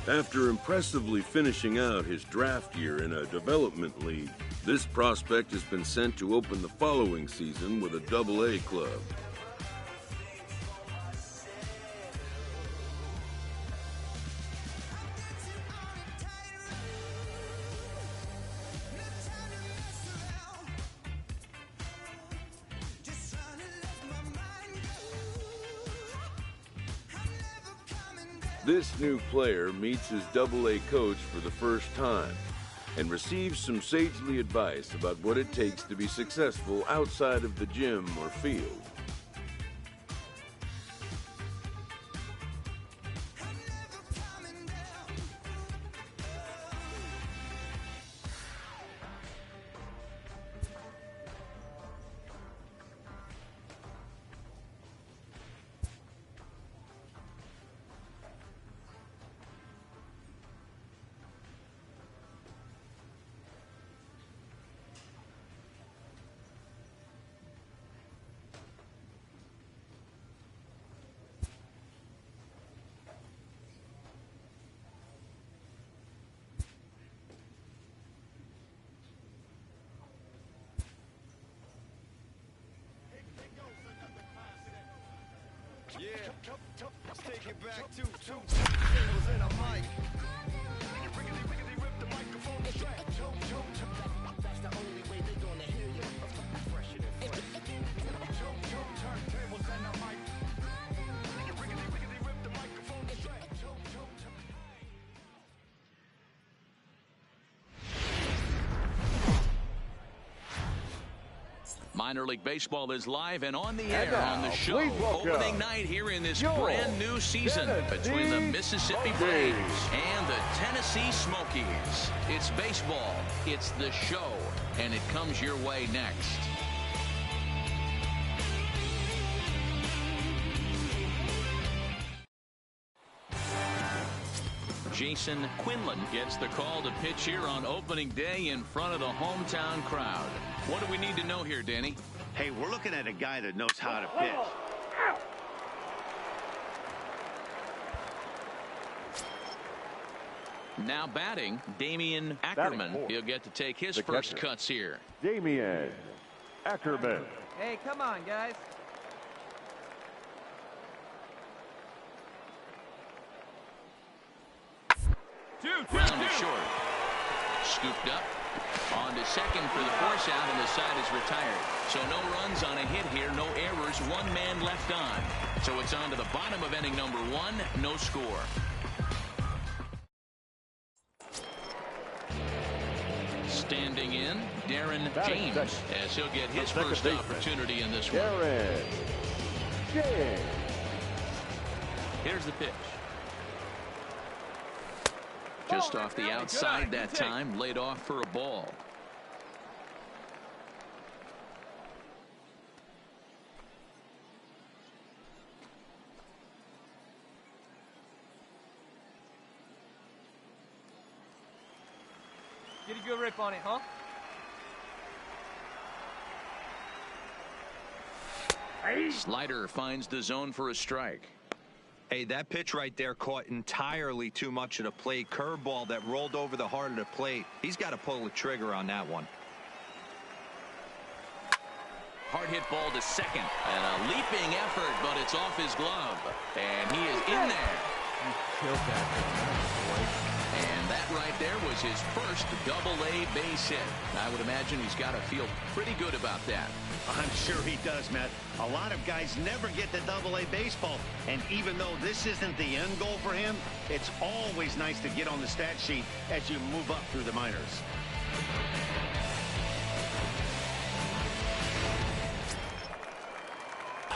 After impressively finishing out his draft year in a development league, this prospect has been sent to open the following season with a Double-A club. This new player meets his Double-A coach for the first time and receives some sagely advice about what it takes to be successful outside of the gym or field. Yeah, let's take it back to two tables and a mic. Rip the microphone to strap. That's the only way they're gonna hear you. Fresher than fresh. Turntables and a mic. Rip the microphone to strap. Minor League Baseball is live and on the air on the show. Opening night here in this brand new season between the Mississippi Braves and the Tennessee Smokies. It's baseball, it's the show, and it comes your way next. Jason Quinlan gets the call to pitch here on opening day in front of the hometown crowd. What do we need to know here, Danny? Hey, we're looking at a guy that knows how to pitch. Now batting, Damian Ackerman. He'll get to take his first cuts here. Damian Ackerman. Hey, come on, guys. Ground is short. Scooped up. On to second for the force out, and the side is retired. So no runs on a hit here, no errors, one man left on. So it's on to the bottom of inning number one, no score. Standing in, Darren James, as he'll get his first opportunity in this one. Darren James. Here's the pitch. Just off the outside that time, laid off for a ball. Get a good rip on it, huh? Slider finds the zone for a strike. Hey, that pitch right there caught entirely too much of the plate. Curveball that rolled over the heart of the plate. He's got to pull the trigger on that one. Hard hit ball to second. And a leaping effort, but it's off his glove. And he is in there. You killed that boy. And that right there was his first Double-A base hit. I would imagine he's got to feel pretty good about that. I'm sure he does, Matt. A lot of guys never get to Double-A baseball. And even though this isn't the end goal for him, it's always nice to get on the stat sheet as you move up through the minors.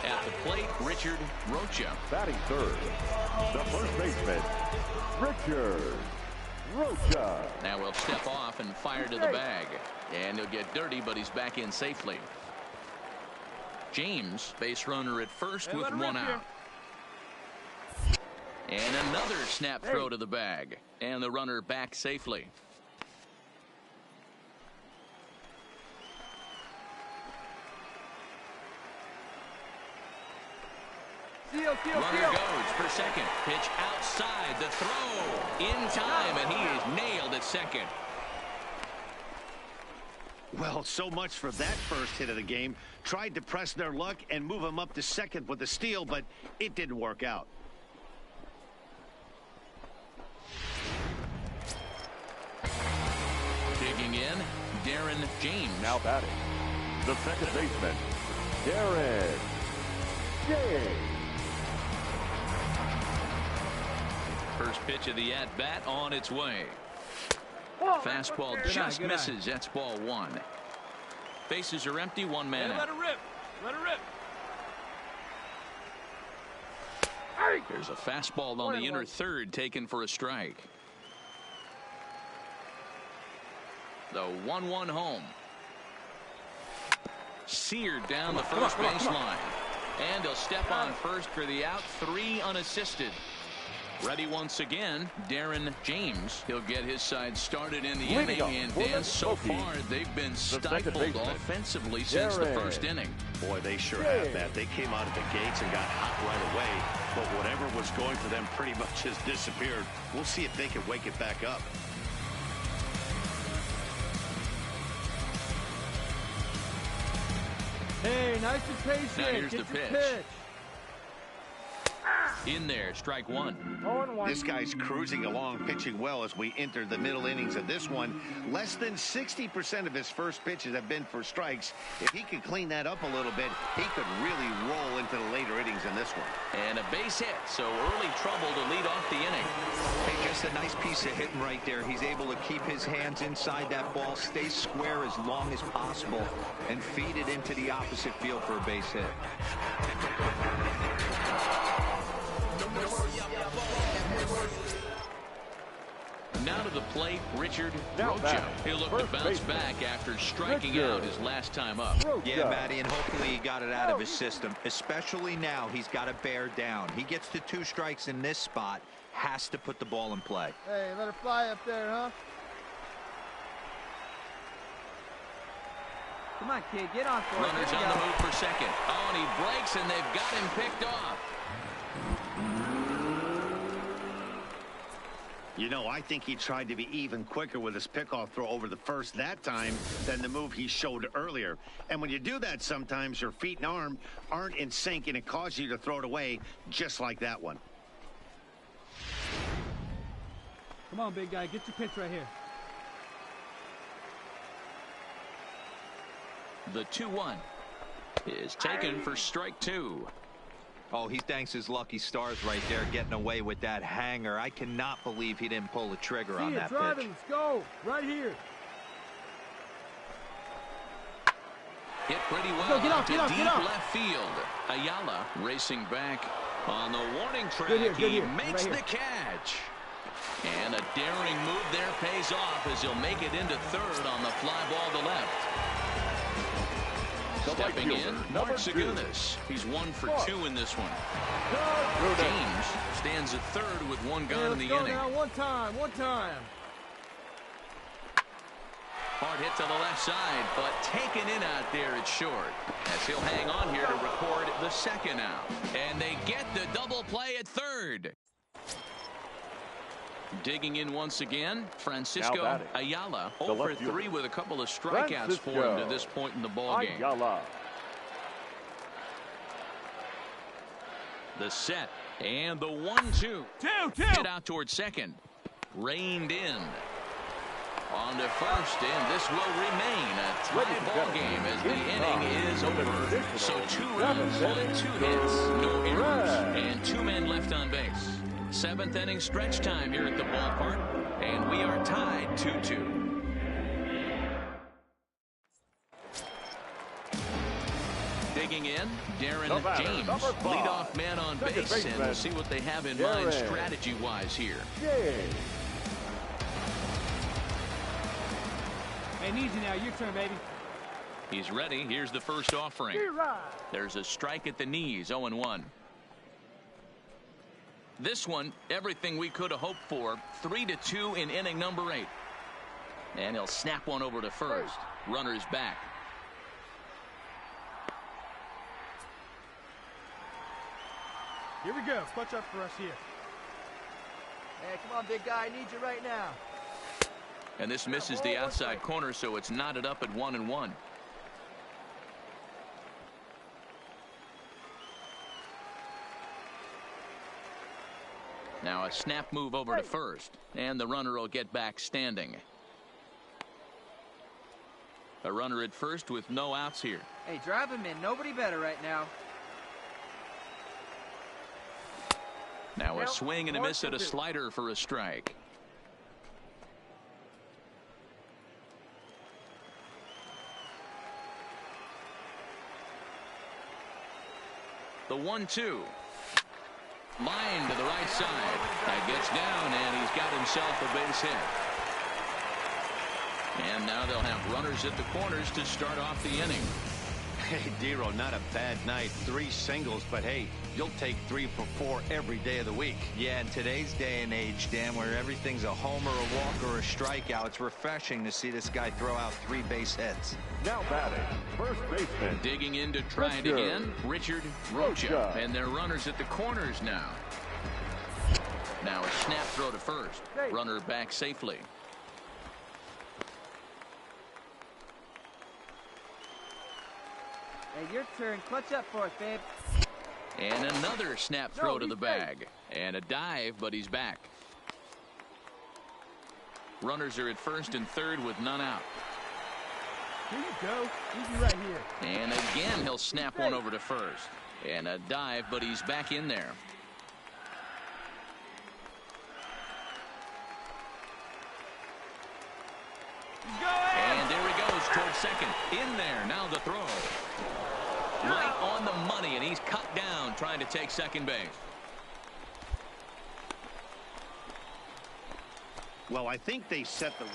At the plate, Richard Rocha. Batting third, the first baseman, Richard Rocha. Now he'll step off and fire to the bag. And he'll get dirty, but he's back in safely. James, base runner at first with one out. And another snap throw to the bag. And the runner back safely. Runner goes, for second. Pitch outside. The throw in time, and he is nailed at second. Well, so much for that first hit of the game. Tried to press their luck and move him up to second with a steal, but it didn't work out. Digging in, Darren James. Now batting, the second baseman, Darren James. First pitch of the at-bat on its way. Fastball just misses. That's ball one. Bases are empty. One man out. Let it rip. Let it rip. There's a fastball on the inner third taken for a strike. The 1-1 home. Seared down the first baseline. And he'll step on first for the out. 3 unassisted. Ready once again, Darren James. He'll get his side started in the inning, and Dan, so far they've been stifled offensively since the first inning. Boy, they sure have that. They came out of the gates and got hot right away, but whatever was going for them pretty much has disappeared. We'll see if they can wake it back up. Hey, nice and patient. Now here's the pitch. In there, strike one. This guy's cruising along, pitching well as we enter the middle innings of this one. Less than 60% of his first pitches have been for strikes. If he could clean that up a little bit, he could really roll into the later innings in this one. And a base hit, so early trouble to lead off the inning. Hey, just a nice piece of hitting right there. He's able to keep his hands inside that ball, stay square as long as possible, and feed it into the opposite field for a base hit. Now to the plate, Richard Rocha. He'll look to bounce back after striking out his last time up. Yeah, Matty, and hopefully he got it out of his system. Especially now, he's got to bear down. He gets to 2 strikes in this spot, has to put the ball in play. Hey, let her fly up there, huh? Come on, kid, get on for it. Runners on the move for second. Oh, and he breaks, and they've got him picked off. You know, I think he tried to be even quicker with his pickoff throw over the first that time than the move he showed earlier. And when you do that, sometimes your feet and arm aren't in sync, and it causes you to throw it away just like that one. Come on, big guy, get your pitch right here. The 2-1 is taken for strike 2. Oh, he thanks his lucky stars right there getting away with that hanger. I cannot believe he didn't pull the trigger on that pitch. Let's go. Right here. Hit pretty well to deep left field. Ayala racing back on the warning track. He makes the catch. And a daring move there pays off as he'll make it into third on the fly ball to left. Stepping in, Mark Segunis. He's 1 for 2 in this one. James stands at third with 1 gone in the inning. Now, one time. Hard hit to the left side, but taken in out there, it's short. As he'll hang on here to record the second out. And they get the double play at third. Digging in once again, Francisco Ayala, 0 for 3 with a couple of strikeouts for him to this point in the ball game. The set and the 1-2. Hit out towards second. Reined in. On to first, and this will remain a tie ball game as the inning is over. So 2 runs on 2 hits, no errors, and 2 men left on base. 7th inning stretch time here at the ballpark, and we are tied 2-2. Digging in, Darren James, leadoff man on base, and we'll see what they have in mind strategy-wise here. Hey, easy now, your turn, baby. He's ready. Here's the first offering. There's a strike at the knees, 0-1. This one, everything we could have hoped for. 3-2 in inning number 8. And he'll snap one over to first. Runner's back. Here we go. Clutch up for us here. Hey, come on, big guy. I need you right now. And this misses the outside corner, so it's knotted up at 1-1. Now a snap move over to first, and the runner will get back standing. A runner at first with no outs here. Hey, drive him in. Nobody better right now. Now a swing and a miss at a slider for a strike. The 1-2. Line to the right side. That gets down, and he's got himself a base hit. And now they'll have runners at the corners to start off the inning. Hey, Dero, not a bad night. 3 singles, but hey, you'll take 3 for 4 every day of the week. Yeah, in today's day and age, Dan, where everything's a homer, a walk, or a strikeout, it's refreshing to see this guy throw out 3 base hits. Now batting, first baseman. Digging in to try it again, Richard Rocha. And they're runners at the corners now. Now a snap throw to first. Runner back safely. Hey, your turn. Clutch up for it, babe. And another snap throw to the bag. And a dive, but he's back. Runners are at first and third with none out. Here you go. Easy right here. And again, he'll snap one over to first. And a dive, but he's back in there. And there he goes towards second. In there. Now the throw. Right on the money, and he's cut down trying to take second base. Well, I think they set the...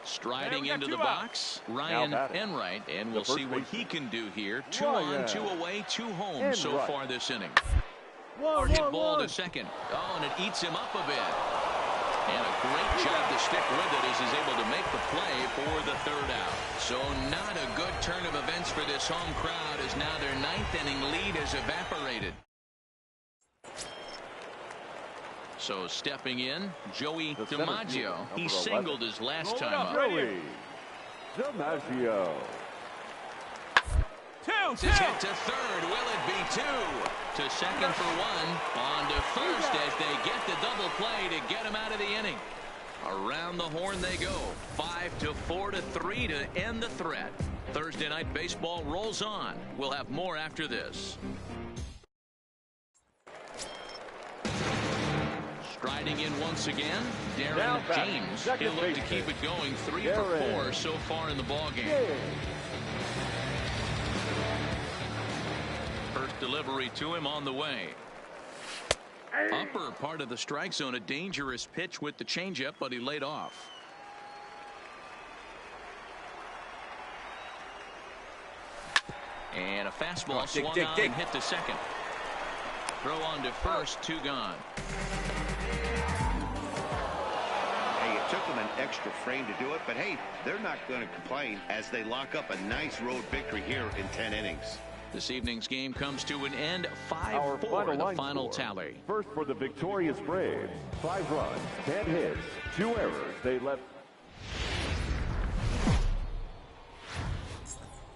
Striding into the box, Ryan Enright, and we'll see what he can do here. 2 on, 2 away, 2 home so far this inning. Hard hit ball to second. Oh, and it eats him up a bit. And a great job to stick with it as he's able to make the play for the 3rd out. So not a good turn of events for this home crowd as now their 9th inning lead has evaporated. So stepping in, Joey DiMaggio. He singled his last time up. Joey DiMaggio. It's hit to third. Will it be 2? To second for 1. On to first as they get the double play to get him out of the inning. Around the horn they go. 5-4 to 3 to end the threat. Thursday Night Baseball rolls on. We'll have more after this. Striding in once again, Darren James. He'll look to keep it going. 3 for 4 so far in the ballgame. First delivery to him on the way. Upper part of the strike zone, a dangerous pitch with the changeup, but he laid off. And a fastball swung on and hit to second. Throw on to first, 2 gone. Hey, it took them an extra frame to do it, but hey, they're not going to complain as they lock up a nice road victory here in 10 innings. This evening's game comes to an end. 5-4 the final tally. First for the victorious Braves. 5 runs, 10 hits, 2 errors. They left.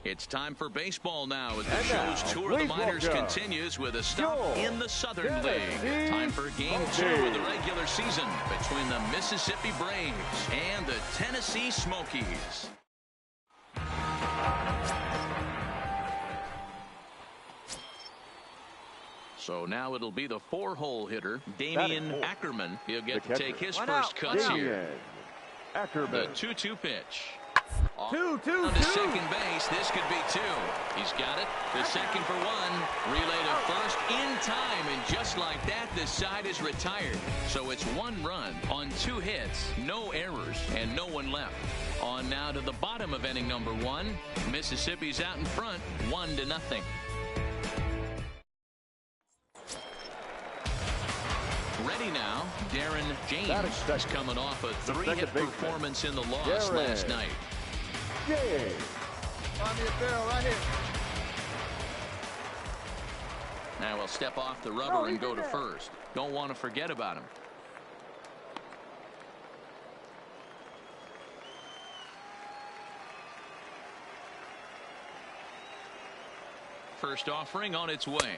It's time for baseball now as the show's tour of the minors continues with a stop in the Southern League. Time for Game 2 of the regular season between the Mississippi Braves and the Tennessee Smokies. So now it'll be the 4-hole hitter, Damian Ackerman. He'll get to take his first cuts here. Ackerman. The 2-2 pitch. Two. On to second base. This could be 2. He's got it. The second for 1. Relay to first in time. And just like that, the side is retired. So it's 1 run on 2 hits, no errors, and no one left. On now to the bottom of inning number 1. Mississippi's out in front, 1-0. Ready now, Darren James is coming off a 3-hit performance in the loss last night. Find me a barrel right here. Now we'll step off the rubber and go to first. Don't want to forget about him. First offering on its way.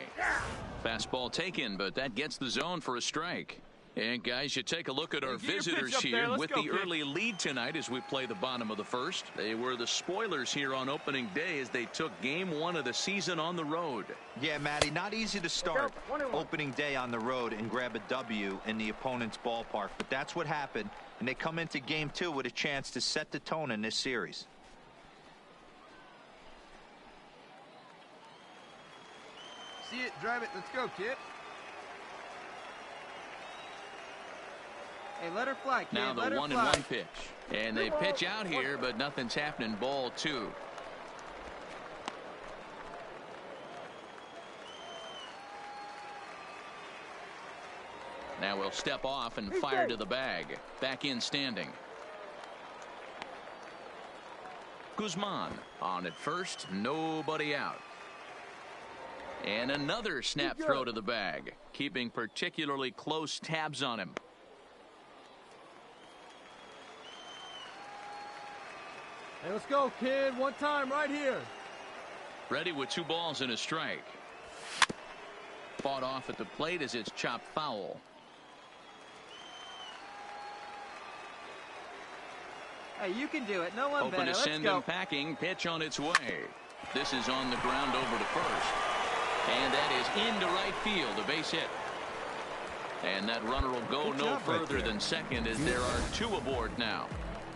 Fastball taken, but that gets the zone for a strike. And guys, you take a look at our visitors here with the early lead tonight as we play the bottom of the first. They were the spoilers here on opening day as they took game 1 of the season on the road. Yeah, Matty, not easy to start opening day on the road and grab a W in the opponent's ballpark, but that's what happened, and they come into game 2 with a chance to set the tone in this series. See it, drive it, let's go, kid. Hey, let her fly, kid. Now the 1-1 pitch. And they pitch out here, but nothing's happening. Ball 2. Now we'll step off and fire to the bag. Back in standing. Guzman on at first. Nobody out. And another snap throw to the bag. Keeping particularly close tabs on him. Hey, let's go, kid. One time right here. Ready with 2 balls and a strike. Fought off at the plate as it's chopped foul. Hey, you can do it. No one Open better. to send him packing. Pitch on its way. This is on the ground over to first. And that is into right field. A base hit. And that runner will go no further than second as there are 2 aboard now.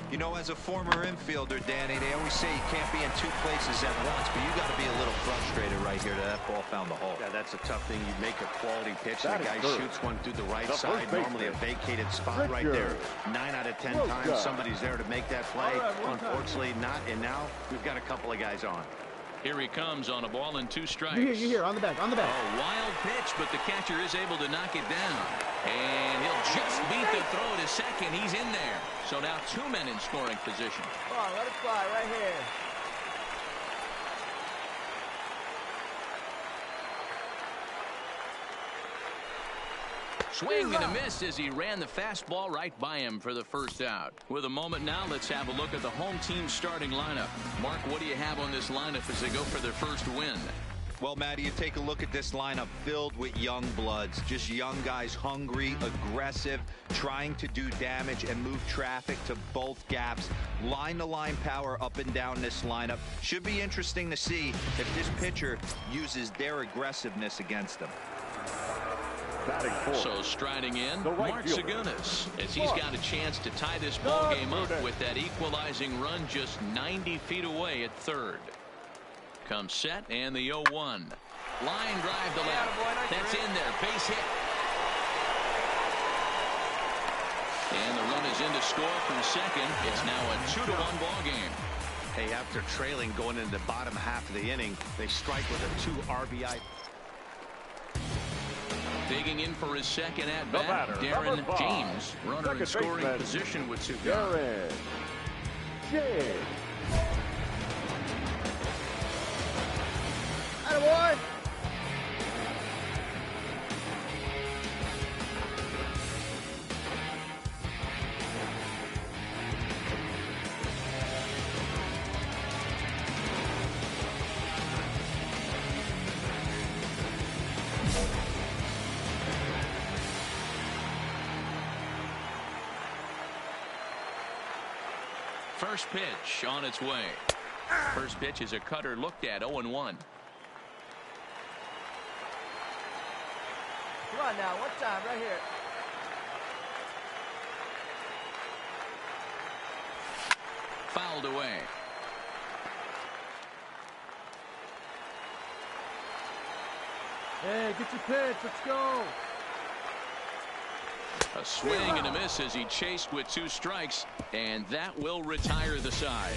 You know, as a former infielder, Danny, they always say you can't be in 2 places at once, but you got to be a little frustrated right here that ball found the hole. Yeah, that's a tough thing. You make a quality pitch, and the guy shoots one through the right side, normally a vacated spot right there. 9 out of 10 times somebody's there to make that play. Unfortunately, not, and now we've got a couple of guys on. Here he comes on a ball and 2 strikes. You're here, on the back, on the back. A wild pitch, but the catcher is able to knock it down. And he'll just beat the throw to second. He's in there. So now 2 men in scoring position. Come on, let it fly right here. Swing and a miss as he ran the fastball right by him for the first out. With a moment now, let's have a look at the home team's starting lineup. Mark, what do you have on this lineup as they go for their first win? Well, Matty, you take a look at this lineup filled with young bloods, just young guys, hungry, aggressive, trying to do damage and move traffic to both gaps. Line-to-line power up and down this lineup. Should be interesting to see if this pitcher uses their aggressiveness against them. So striding in, Mark Segunas, as he's got a chance to tie this ball game up with that equalizing run just 90 feet away at third. Comes set and the 0-1. Line drive to left. That's in there. Base hit. And the run is in to score from second. It's now a 2-1 ball game. Hey, after trailing going into the bottom half of the inning, they strike with a 2 RBI. Digging in for his second at-bat, Darren James. Runner in scoring position with 2 guys. Darren James. Attaboy! First pitch on its way. First pitch is a cutter looked at. 0-1. Come on now, one time right here. Fouled away. Hey, get your pitch. Let's go. A swing and a miss as he chased with 2 strikes, and that will retire the side.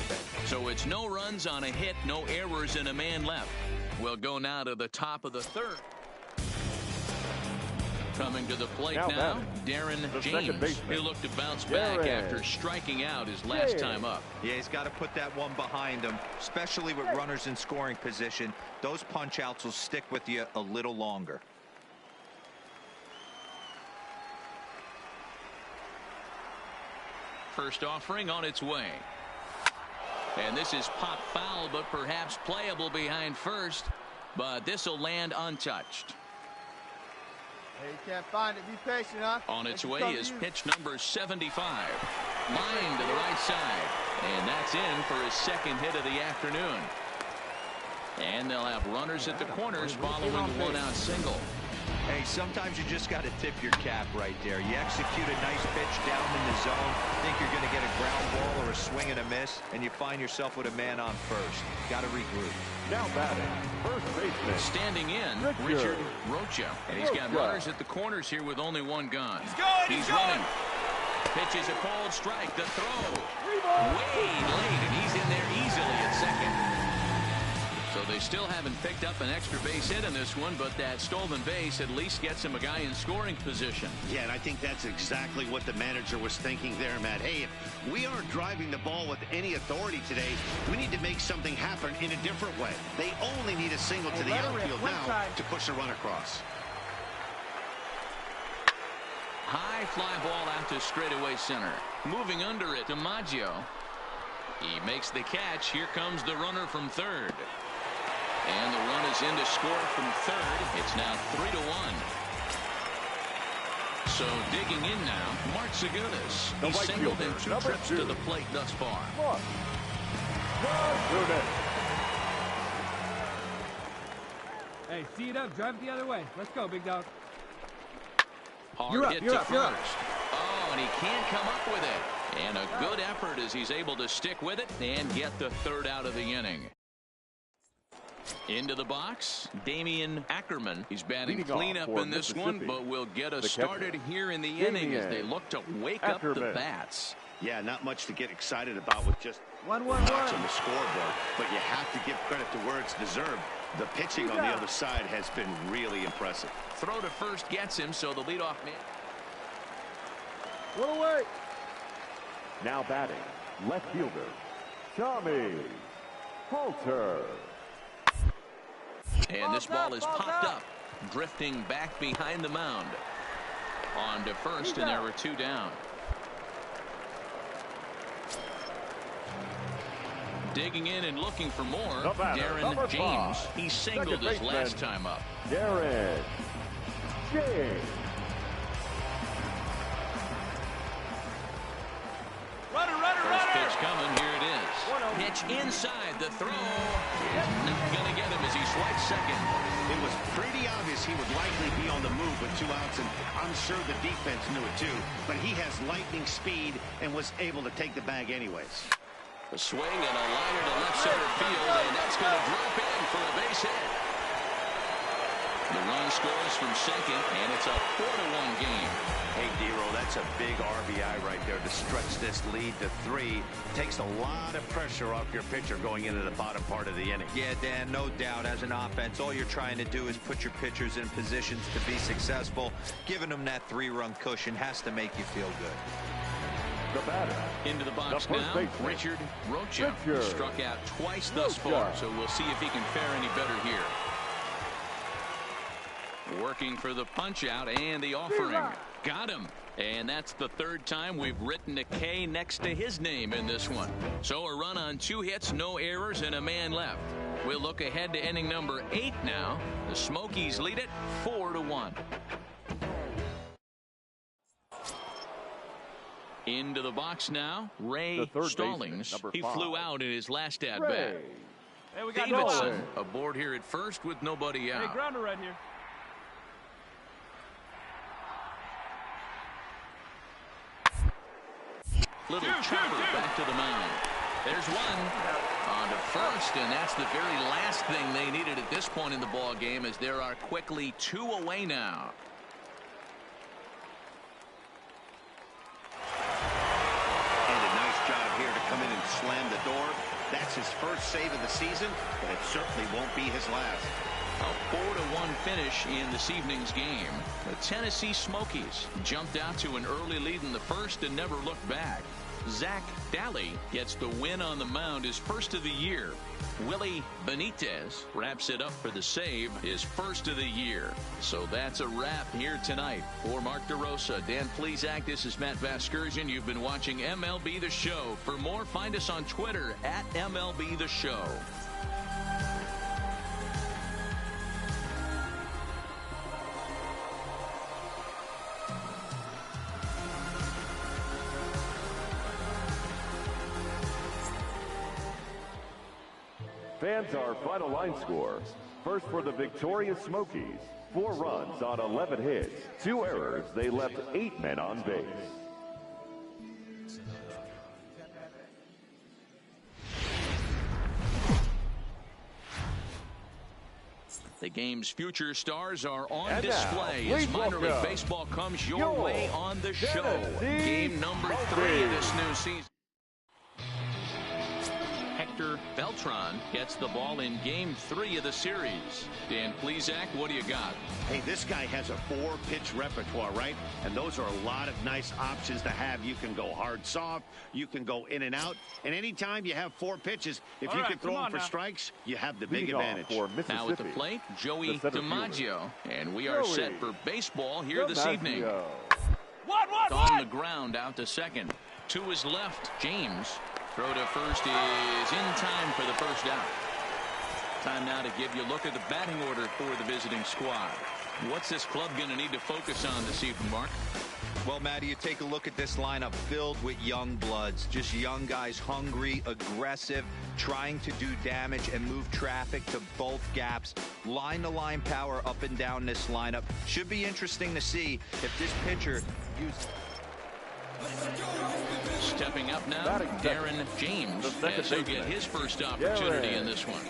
So it's no runs on a hit, no errors, and a man left. We'll go now to the top of the third. Coming to the plate now, Darren James, who looked to bounce back after striking out his last time up. Yeah, he's got to put that one behind him, especially with runners in scoring position. Those punch outs will stick with you a little longer. First offering on its way. And this is pop foul, but perhaps playable behind first. But this will land untouched. Hey, you can't find it. Be patient, huh? On its way is pitch number 75. Line to the right side. And that's in for his second hit of the afternoon. And they'll have runners at the corners following a one-out single. Hey, sometimes you just got to tip your cap right there. You execute a nice pitch down in the zone, think you're going to get a ground ball or a swing and a miss, and you find yourself with a man on first. Got to regroup. Now batting, first baseman. Standing in, Richard Rocha. And he's got runners at the corners here with only one gun. He's running. Pitches a cold strike. The throw. Way late, and he's in there easily at second. So they still haven't picked up an extra base hit in this one, but that stolen base at least gets him a guy in scoring position. Yeah, and I think that's exactly what the manager was thinking there, Matt. Hey, if we aren't driving the ball with any authority today, we need to make something happen in a different way. They only need a single to the outfield now to push a run across. High fly ball out to straightaway center. Moving under it to Maggio. He makes the catch. Here comes the runner from third. And the run is in to score from third. It's now 3-1. So digging in now, Mark Zagunis. He's singled in 2 trips to the plate thus far. Hey, see it up. Drive it the other way. Let's go, big dog. Hard hit to first. Oh, and he can't come up with it. And a good effort as he's able to stick with it and get the third out of the inning. Into the box, Damian Ackerman. He's batting cleanup in this one, but will get us started here in the inning as they look to wake up the bats. Yeah, not much to get excited about with just 1-1-1 on the scoreboard, but you have to give credit to where it's deserved. The pitching on the other side has been really impressive. Throw to first gets him, so the leadoff man. One away. Now batting, left fielder, Tommy Halter. And this ball is popped up, drifting back behind the mound. On to first, and there were 2 down. Digging in and looking for more, Darren James. He singled his last time up. Darren James. First pitch coming. Here it is. Pitch inside. The throw is not going to get him as he swipes second. It was pretty obvious he would likely be on the move with 2 outs, and I'm sure the defense knew it too. But he has lightning speed and was able to take the bag anyways. A swing and a liner to left center field, and that's going to drop in for a base hit. The run scores from second, and it's a 4-1 game. Hey, D-Roll, that's a big RBI right there to stretch this lead to 3. Takes a lot of pressure off your pitcher going into the bottom part of the inning. Yeah, Dan, no doubt. As an offense, all you're trying to do is put your pitchers in positions to be successful. Giving them that 3-run cushion has to make you feel good. The batter. Into the box now, Richard Rocha. Struck out twice thus far, so we'll see if he can fare any better here. Working for the punch out and the offering. Got him. And that's the 3rd time we've written a K next to his name in this one. So a run on 2 hits, no errors, and a man left. We'll look ahead to inning number 8 now. The Smokies lead it 4-1. Into the box now, Ray Stallings. He flew out in his last at-bat. Hey, we got Davidson aboard here at first with nobody out. Hey, grounder right here. Little chopper back to the mound. There's one on to first, and that's the very last thing they needed at this point in the ball game, as there are quickly 2 away now. And a nice job here to come in and slam the door. That's his first save of the season, but it certainly won't be his last. A 4-1 finish in this evening's game. The Tennessee Smokies jumped out to an early lead in the first and never looked back. Zach Daly gets the win on the mound, his first of the year. Willie Benitez wraps it up for the save, his first of the year. So that's a wrap here tonight. For Mark DeRosa, Dan Plesac, this is Matt Vasgersian. You've been watching MLB The Show. For more, find us on Twitter at MLB The Show. Fans, our final line score. First for the victorious Smokies. 4 runs on 11 hits. 2 errors. They left 8 men on base. The game's future stars are on display as minor league baseball comes your way on the show. Game number 3 of this new season. Hector Beltran gets the ball in game 3 of the series. Dan Plesac, what do you got? Hey, this guy has a 4-pitch repertoire, right? And those are a lot of nice options to have. You can go hard, soft. You can go in and out. And anytime you have 4 pitches, if you can throw them for strikes, you have the big advantage. Now at the plate, Joey DiMaggio. And we are set for baseball here this evening. On the ground, out to second. To his left, James. Throw to first is in time for the first out. Time now to give you a look at the batting order for the visiting squad. What's this club going to need to focus on this evening, Mark? Well, Matty, you take a look at this lineup filled with young bloods. Just young guys, hungry, aggressive, trying to do damage and move traffic to both gaps. Line-to-line power up and down this lineup. Should be interesting to see if this pitcher uses... Stepping up now, Darren James, as he'll get his first opportunity in this one.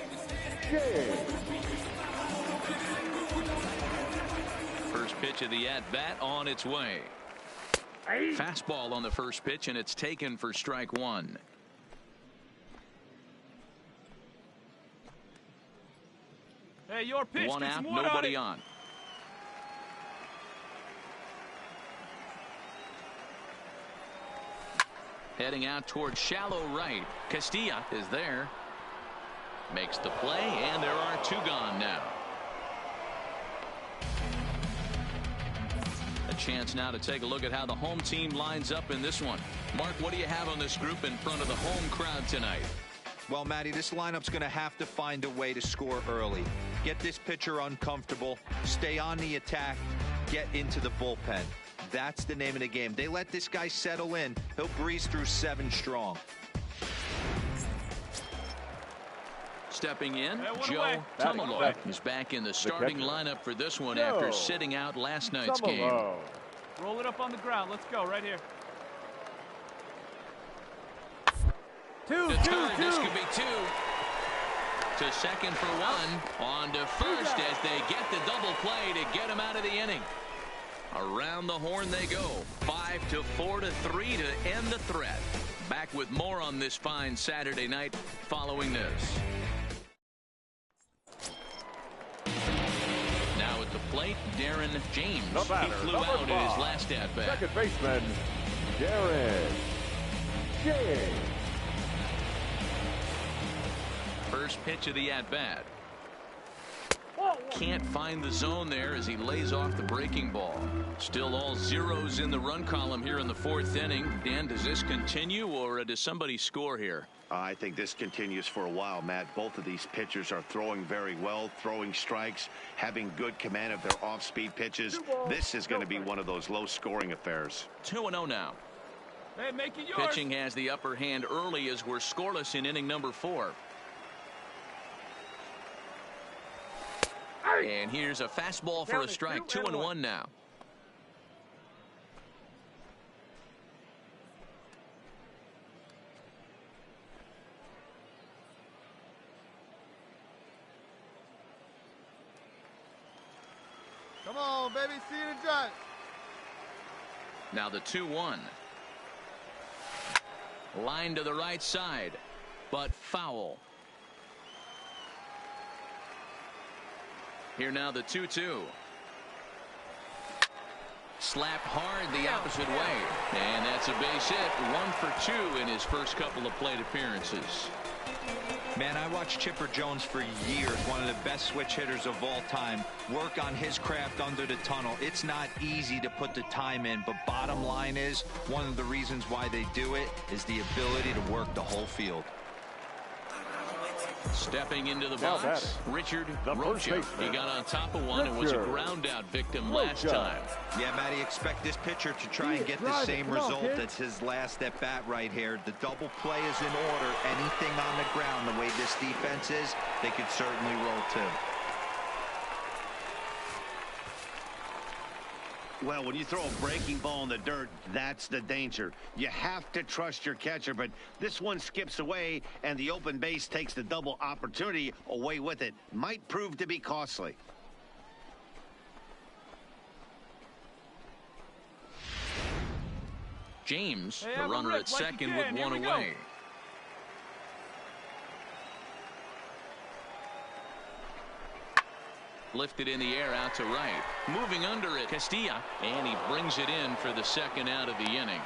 First pitch of the at-bat on its way. Fastball on the first pitch, and it's taken for strike 1. Hey, your pitch. One out, nobody on. Heading out towards shallow right. Castilla is there. Makes the play, and there are 2 gone now. A chance now to take a look at how the home team lines up in this one. Mark, what do you have on this group in front of the home crowd tonight? Well, Matty, this lineup's going to have to find a way to score early. Get this pitcher uncomfortable. Stay on the attack. Get into the bullpen. That's the name of the game. They let this guy settle in. He'll breeze through 7 strong. Stepping in, Joe Tumalo is back in the starting lineup for this one after sitting out last night's game. Roll it up on the ground. Let's go right here. 2, to third, this could be 2. To second for 1. On to first as they get the double play to get him out of the inning. Around the horn they go. 5-4 to 3 to end the threat. Back with more on this fine Saturday night following this. Now at the plate, Darren James. He flew out in his last at-bat. Second baseman, Darren James. First pitch of the at-bat. Can't find the zone there as he lays off the breaking ball. Still all zeros in the run column here in the 4th inning. Dan, does this continue or does somebody score here? I think this continues for a while, Matt. Both of these pitchers are throwing very well, throwing strikes, having good command of their off-speed pitches. This is going to be one of those low-scoring affairs. 2-0 now. Hey, make it yours. Pitching has the upper hand early as we're scoreless in inning number 4. And here's a fastball for a strike. 2-1 now. Come on, baby. See you in the drive. Now the 2-1. Line to the right side, but foul. Here now the 2-2. Slapped hard the opposite way. And that's a base hit. 1 for 2 in his first couple of plate appearances. Man, I watched Chipper Jones for years, one of the best switch hitters of all time. Work on his craft under the tunnel. It's not easy to put the time in, but bottom line is, one of the reasons why they do it is the ability to work the whole field. Stepping into the box, Richard Rocha. He got on top of one and was a ground out victim last time. Yeah, Matty, expect this pitcher to try and get the same result. That's his last at bat right here. The double play is in order. Anything on the ground, the way this defense is, they could certainly roll too. Well, when you throw a breaking ball in the dirt, that's the danger. You have to trust your catcher, but this one skips away, and the open base takes the double opportunity away with it. Might prove to be costly. James, the runner at second with one away. Lifted in the air out to right. Moving under it, Castilla. And he brings it in for the second out of the inning.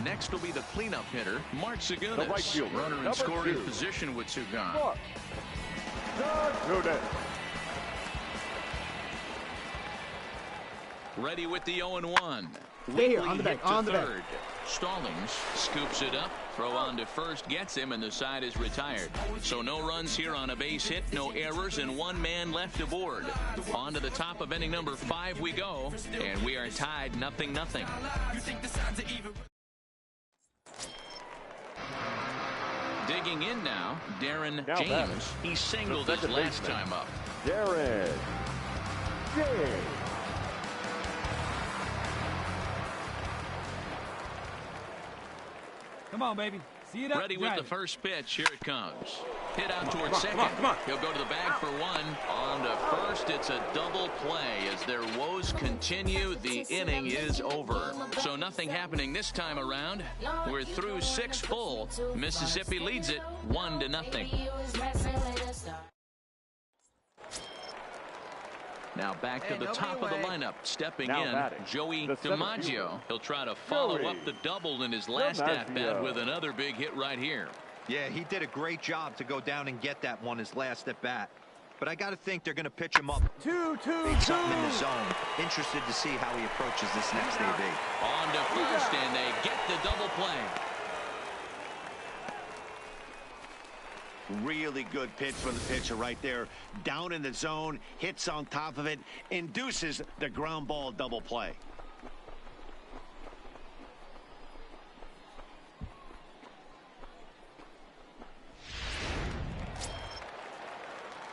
Next will be the cleanup hitter, Mark Segunas. The right fielder, runner in scoring position with 2 gone. Ready with the 0-1. Stay on the back, on the back. Stallings scoops it up. Throw on to first gets him, and the side is retired. So no runs here on a base hit, no errors, and 1 man left aboard. On to the top of inning number 5 we go, and we are tied 0-0. Digging in now, Darren James. He singled his last time up. Darren James. Come on, baby. See it up. Ready with the first pitch. Here it comes. Hit out towards second. He'll go to the bag for 1. On to first. It's a double play. As their woes continue, the inning is over. So nothing happening this time around. We're through 6 full. Mississippi leads it 1-0. Now back to the top of the lineup. Stepping in, Joey DiMaggio. He'll try to follow up the double in his last at-bat with another big hit right here. Yeah, he did a great job to go down and get that one his last at-bat. But I got to think they're going to pitch him up. 2-2-2. Something in the zone. Interested to see how he approaches this next AB. On to first, and they get the double play. Really good pitch from the pitcher right there. Down in the zone, hits on top of it, induces the ground ball double play.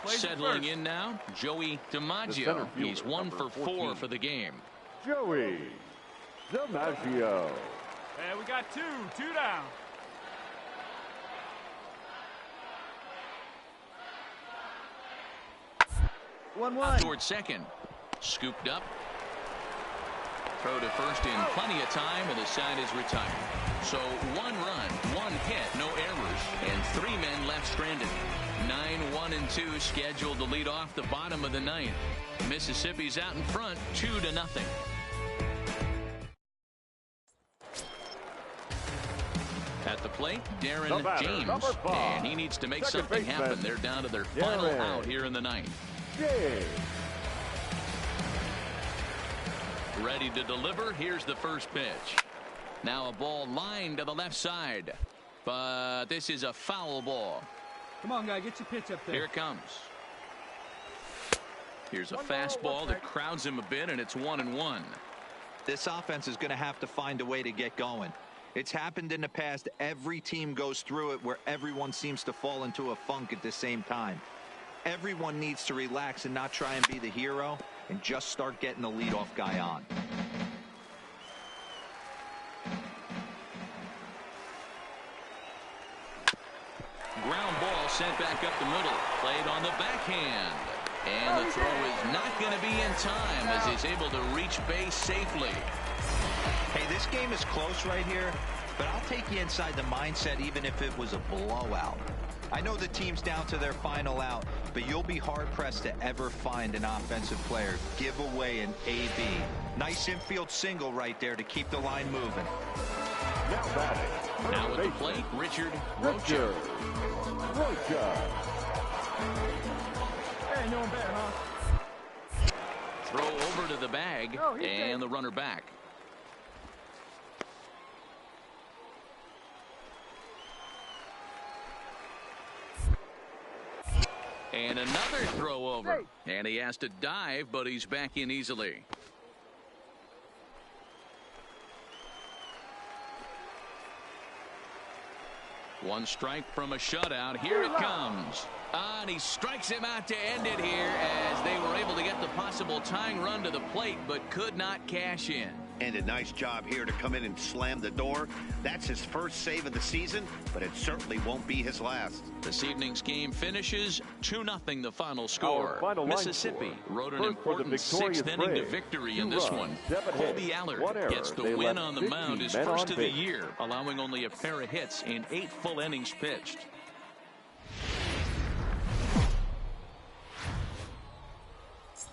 Settling in now, Joey DiMaggio. He's 1 for 4 for the game. Joey DiMaggio. And we got 2 down. 1-1. Towards second. Scooped up. Throw to first in plenty of time, and the side is retired. So 1 run, 1 hit, no errors, and 3 men left stranded. 9-1-2 scheduled to lead off the bottom of the 9th. Mississippi's out in front, 2-0. At the plate, Darren James, and he needs to make something happen. They're down to their final out here in the 9th. Ready to deliver. Here's the first pitch. Now a ball lined to the left side, but this is a foul ball. Come on, guy, get your pitch up there. Here it comes. Here's a fastball that crowds him a bit, and it's 1-1. This offense is going to have to find a way to get going. It's happened in the past. Every team goes through it where everyone seems to fall into a funk at the same time. Everyone needs to relax and not try and be the hero and just start getting the leadoff guy on. Ground ball sent back up the middle. Played on the backhand. And the throw is not going to be in time as he's able to reach base safely. Hey, this game is close right here, but I'll take you inside the mindset even if it was a blowout. I know the team's down to their final out, but you'll be hard-pressed to ever find an offensive player give away an AB. Nice infield single right there to keep the line moving. Now batting. Now with the plate, Richard Rocha. Hey, no one bad, huh? Throw over to the bag, and the runner back. And another throw over. And he has to dive, but he's back in easily. One strike from a shutout. Here it comes. And he strikes him out to end it here as they were able to get the possible tying run to the plate, but could not cash in. And a nice job here to come in and slam the door. That's his first save of the season, but it certainly won't be his last. This evening's game finishes 2-0 the final score. Mississippi rode an First important sixth inning to victory in this one. Colby Allard gets the win on the mound, his first of the year, allowing only a pair of hits in 8 full innings pitched.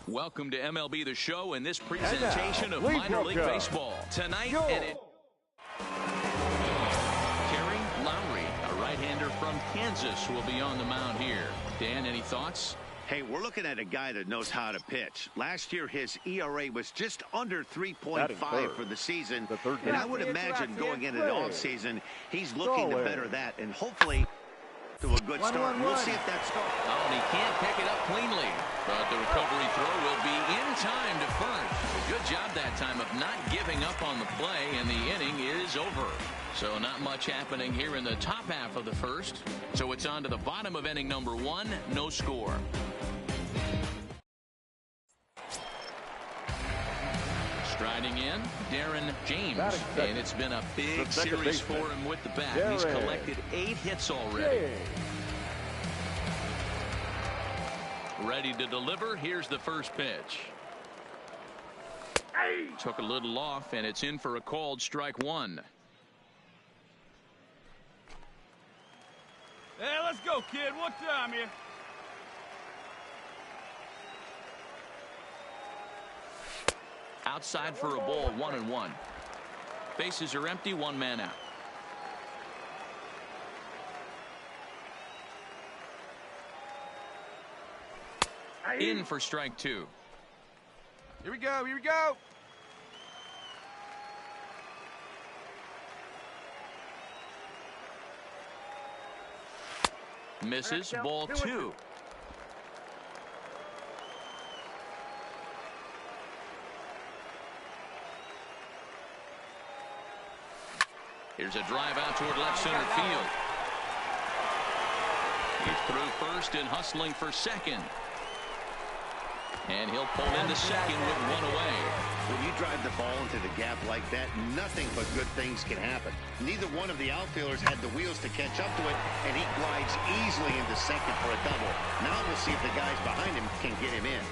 Welcome to MLB The Show and this presentation of minor league baseball. Tonight, Terry Lowry, a right-hander from Kansas, will be on the mound here. Dan, any thoughts? Hey, we're looking at a guy that knows how to pitch. Last year, his ERA was just under 3.5 for the season. And I would imagine going into the offseason, he's looking to better that and hopefully to a good start. We'll see if that starts. Oh, and he can't pick it up cleanly. But the recovery throw will be in time to first. Good job that time of not giving up on the play, and the inning is over. So not much happening here in the top half of the first. So it's on to the bottom of inning number 1, no score. Striding in, Darren James. And it's been a big series for him with the bat. He's collected 8 hits already. Ready to deliver. Here's the first pitch. Took a little off, and it's in for a called strike 1. Hey, let's go, kid. What time here? Outside for a ball, 1-1. Bases are empty, 1 man out. In for strike 2. Here we go. Here we go. Misses, ball 2. Here's a drive out toward left center field. He's through first and hustling for second. And he'll pull into second with 1 away. When you drive the ball into the gap like that, nothing but good things can happen. Neither one of the outfielders had the wheels to catch up to it, and he glides easily into second for a double. Now we'll see if the guys behind him can get him in.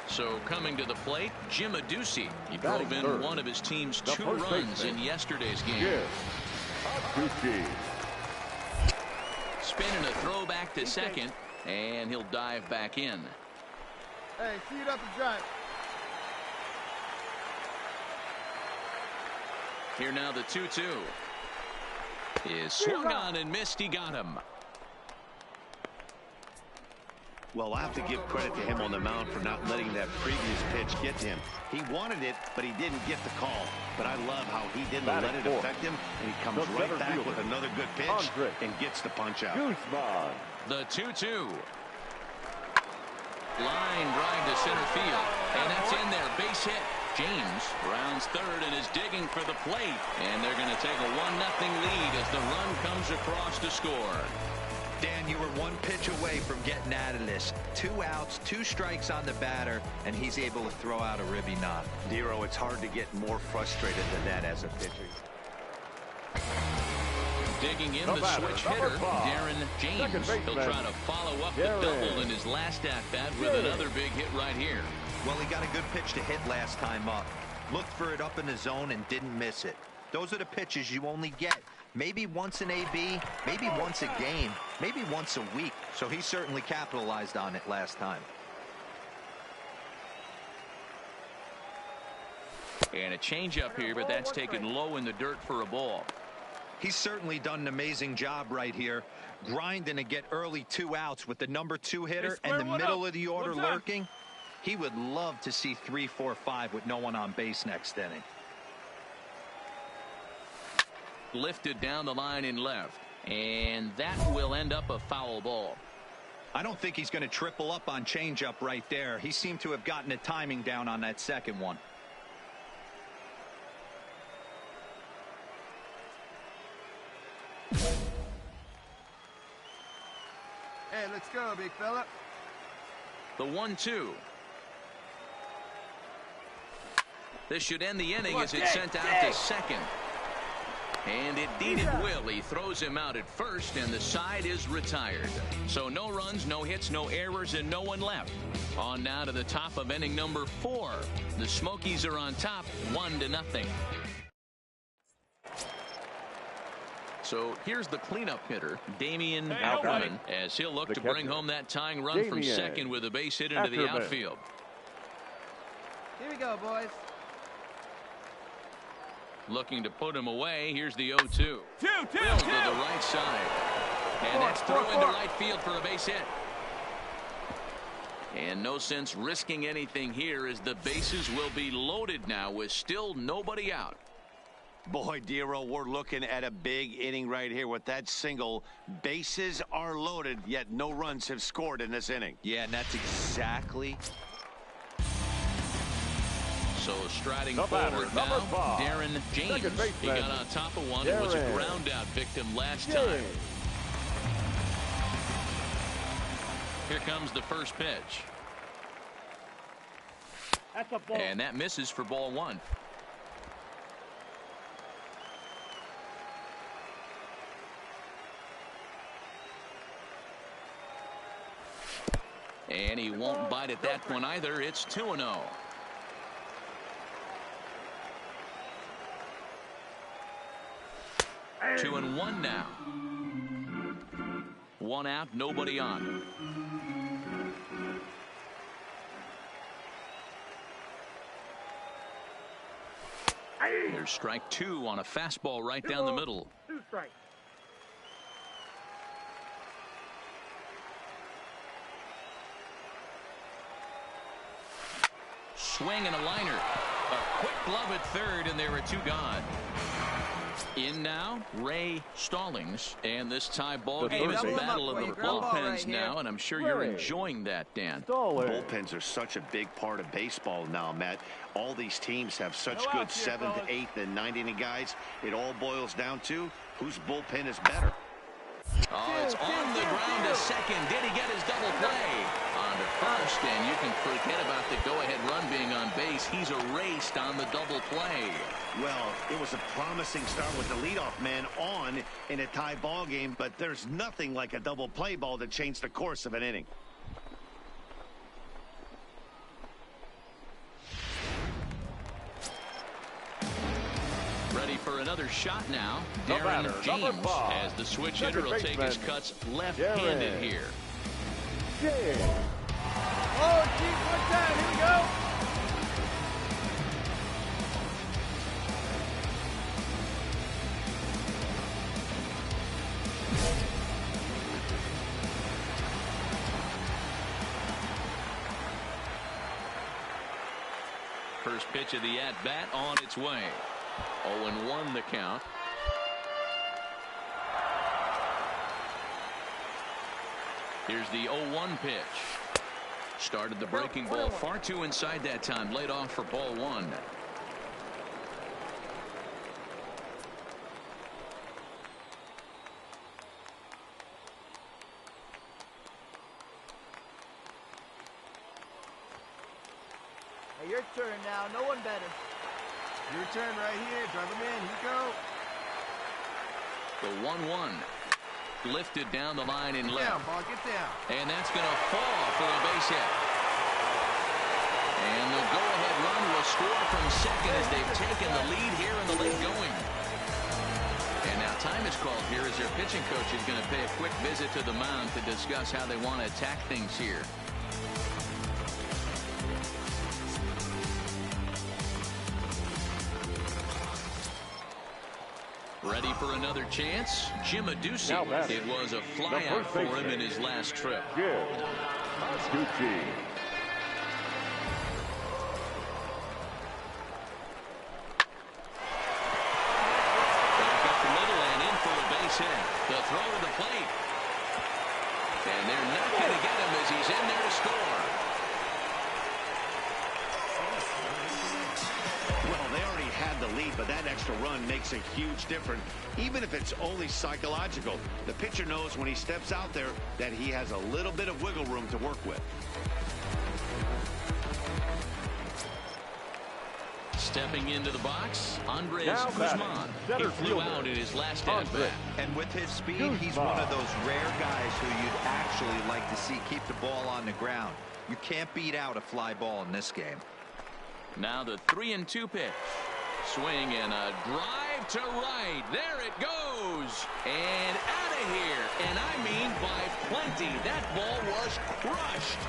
So coming to the plate, Jim Adduci. He drove in one of his team's 2 runs in yesterday's game. Spinning a throw back to second, and he'll dive back in. Hey, see it up and drive. Here now the 2-2. Is swung on and missed. He got him. Well, I have to give credit to him on the mound for not letting that previous pitch get to him. He wanted it, but he didn't get the call. But I love how he didn't let it affect him, and he comes right back with another good pitch and gets the punch out. The 2-2. Line drive to center field, and that's in there. Base hit. James rounds third and is digging for the plate, and they're going to take a 1-0 lead as the run comes across to score. Dan, you were 1 pitch away from getting out of this. 2 outs, 2 strikes on the batter, and he's able to throw out a ribby knock. Dero, it's hard to get more frustrated than that as a pitcher. Digging in the switch hitter, Darren James. He'll try to follow up the double in his last at-bat with another big hit right here. Well, he got a good pitch to hit last time up. Looked for it up in the zone and didn't miss it. Those are the pitches you only get Maybe once an AB, maybe once a game, maybe once a week. So he certainly capitalized on it last time. And a changeup here, but that's taken low in the dirt for a ball. He's certainly done an amazing job right here, grinding to get early 2 outs with the #2 hitter and the middle of the order lurking. He would love to see 3, 4, 5 with no one on base next inning. Lifted down the line in left, and that will end up a foul ball. I don't think he's going to triple up on changeup right there. He seemed to have gotten the timing down on that second one. Hey, let's go, big fella. The 1-2. This should end the inning as it's sent out to second. And indeed it will. He throws him out at first, and the side is retired. So no runs, no hits, no errors, and no one left. On now to the top of inning number 4. The Smokies are on top, 1-0. So here's the cleanup hitter, Damian Ackerman, as he'll look to bring home that tying run from second with a base hit into the outfield. Here we go, boys. Looking to put him away. Here's the 0-2. To the right side. And that's thrown into right field for a base hit. And no sense risking anything here as the bases will be loaded now with still nobody out. Boy, Dero, we're looking at a big inning right here with that single. Bases are loaded, yet no runs have scored in this inning. Yeah, and that's exactly. So striding forward now, Darren James. He got on top of one and was a ground out victim last time. Here comes the first pitch. That's a ball. And that misses for ball 1. And he won't bite at that one either. It's 2-0. 2-1 now. 1 out, nobody on. There's strike 2 on a fastball right down the middle. 2 strikes. Swing and a liner. A quick glove at third, and there are 2 gone. In now, Ray Stallings, and this tie ball game is a battle of the bullpens now, and I'm sure you're enjoying that, Dan. Bullpens are such a big part of baseball now, Matt. All these teams have such good 7th, 8th, and 9th inning guys. It all boils down to whose bullpen is better. Oh, it's on the ground to second. Did he get his double play? On to first, and you can forget about the go-ahead run being on base. He's erased on the double play. Well, it was a promising start with the leadoff man on in a tie ball game, but there's nothing like a double play ball to change the course of an inning. Ready for another shot now. Darren James, as the switch hitter will take his cuts left-handed here. Oh, geez, one time. Here we go. First pitch of the at-bat on its way. 0-1 the count. Here's the 0-1 pitch. Started the breaking ball far too inside that time. Laid off for ball 1. Hey, your turn now. No one better. Your turn right here. Drive him in. Here you go. The 1-1. Lifted down the line in left. Down, ball. Get down. And that's going to fall for a base hit. And the go-ahead run will score from second as they've taken the lead here in the late going. And now time is called here as their pitching coach is going to pay a quick visit to the mound to discuss how they want to attack things here. Ready for another chance? Jim Aducci. It was a flyout for him in his last trip. Aducci. The throw to the plate. And they're not going to get him as he's in there to score. Well, they already had the lead, but that extra run makes a huge difference, even if it's only psychological. The pitcher knows when he steps out there that he has a little bit of wiggle room to work with. Stepping into the box, Andres Guzman. He flew out in his last at-bat. And with his speed, he's one of those rare guys who you'd actually like to see keep the ball on the ground. You can't beat out a fly ball in this game. Now the 3-2 pitch. Swing and a drive to right. There it goes. And out of here. And I mean by plenty. That ball was crushed.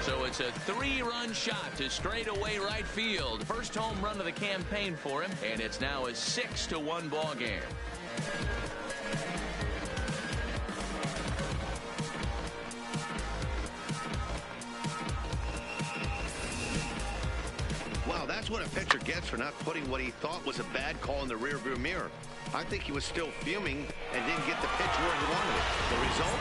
So it's a 3-run shot to straightaway right field. First home run of the campaign for him, and it's now a 6-1 ball game. Wow, that's what a pitcher gets for not putting what he thought was a bad call in the rearview mirror. I think he was still fuming and didn't get the pitch where he wanted it. The result?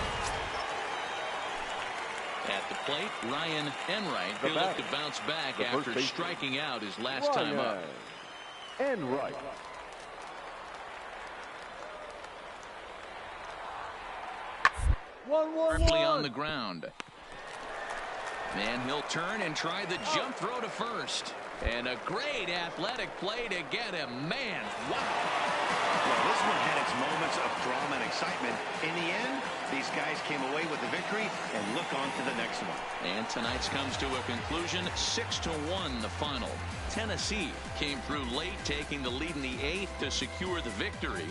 At the plate, Ryan Enright. He'll look to bounce back after striking out his last time up. Enright. Sharply on the ground. And he'll turn and try the jump throw to first. And a great athletic play to get him. Man, wow. Well, this one had its moments of drama and excitement. In the end, these guys came away with the victory and look on to the next one. And tonight's comes to a conclusion, 6-1 the final. Tennessee came through late, taking the lead in the 8th to secure the victory.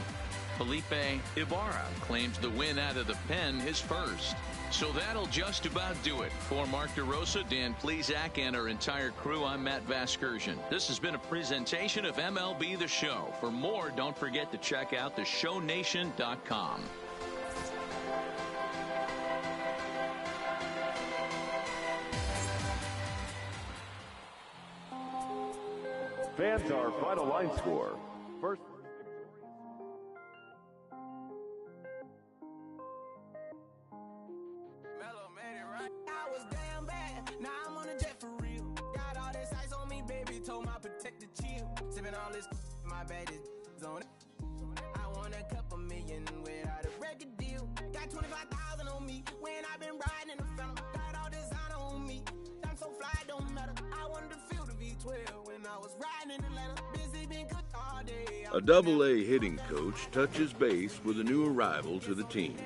Felipe Ibarra claims the win out of the pen, his first. So that'll just about do it. For Mark DeRosa, Dan Plesac, and our entire crew, I'm Matt Vasgersian. This has been a presentation of MLB The Show. For more, don't forget to check out theshownation.com. Fans, our final line score. First. I was damn bad, now I'm on a jet for real. Got all this ice on me, baby, told my protector chill. Sipping all this, my bad is on it. I want a couple million without a record deal. Got 25,000 on me when I've been riding in the phantom. Got all designer on me, I'm so fly, don't matter. I wanted to feel the V12 when I was riding in Atlanta. Busy been cooked all day. A Double-A hitting coach touches base with a new arrival to the team.